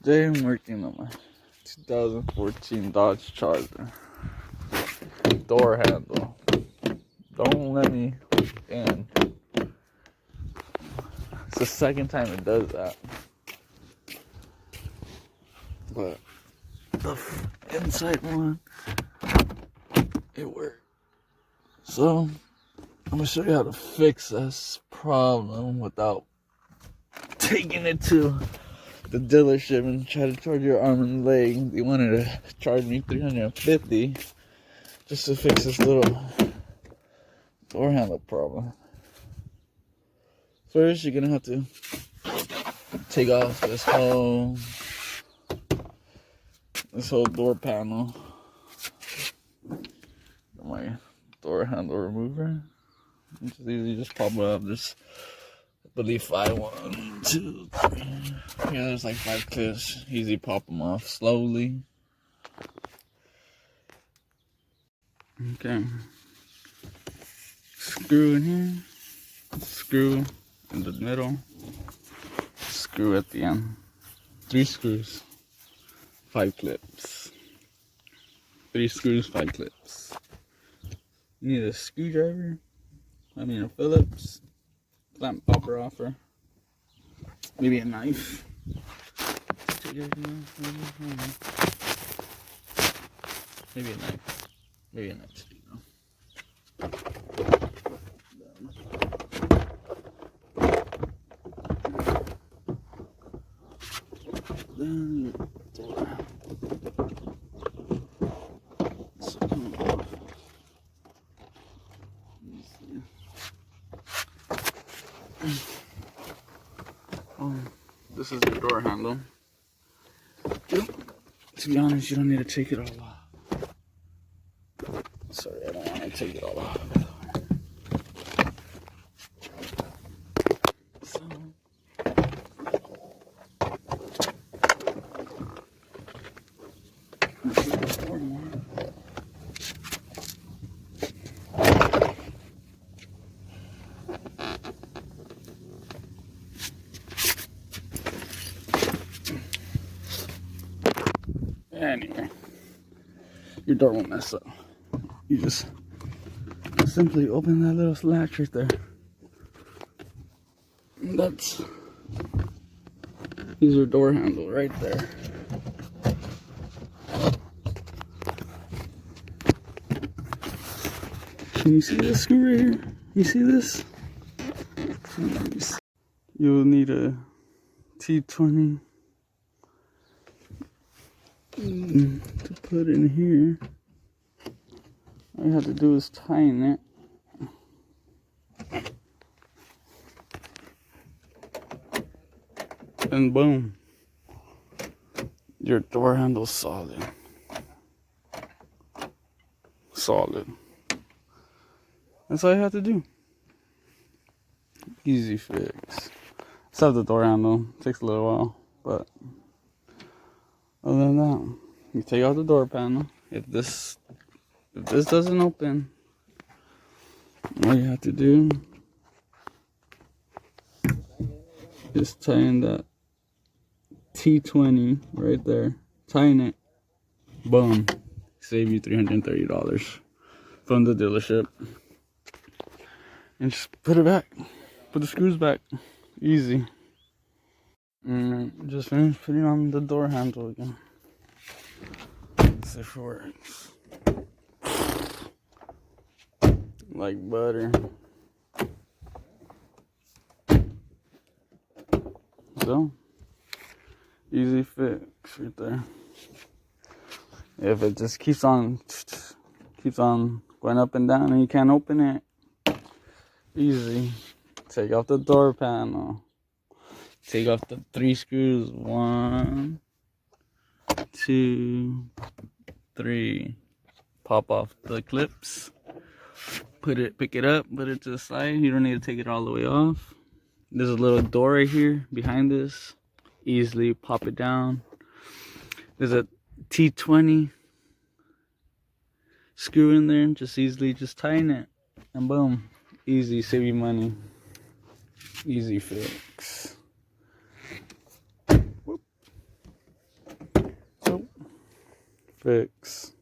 Today I'm working on my 2014 Dodge Charger. Door handle. Don't let me in. It's the second time it does that. But the inside one, it worked. So I'm gonna show you how to fix this problem without taking it to the dealership and try to charge your arm and leg. They wanted to charge me $350 just to fix this little door handle problem. First, you're gonna have to take off this whole door panel. My door handle remover. It's easy, just pop it up. Just I believe 5, 1, 2, 3. Yeah, there's like 5 clips. Easy, pop them off slowly. Okay. Screw in here. Screw in the middle. Screw at the end. 3 screws. 5 clips. 3 screws, 5 clips. You need a screwdriver. A Phillips. Clamp popper offer. Maybe a knife. Maybe a knife. Maybe a knife. Then your door. So come off. This is your door handle. To be honest, you don't need to take it all off. Sorry, I don't want to take it all off. So, one more. Anyway, your door won't mess up. You just simply open that little latch right there. That's your door handle right there. Can you see this screw right here? You see this? You'll need a T20 to put in here. All you have to do is tighten it. And boom, your door handle's solid. Solid. That's all you have to do. Easy fix. Except the door handle. Takes a little while, but other than that, you take out the door panel. If this doesn't open, all you have to do is tighten that T20 right there. Tighten it. Boom. Save you $330 from the dealership. And just put it back. Put the screws back. Easy. And just finish putting on the door handle again. Let's see if it works. Like butter. So, easy fix right there. If it just keeps on going up and down and you can't open it, easy. Take off the door panel. Take off the 3 screws. 1, 2, 3. Pop off the clips. Pick it up, put it to the side. You don't need to take it all the way off. There's a little door right here behind this. Easily pop it down. There's a T20 screw in there. Just tighten it. And boom. Easy, save you money. Easy fix. Whoop. fix.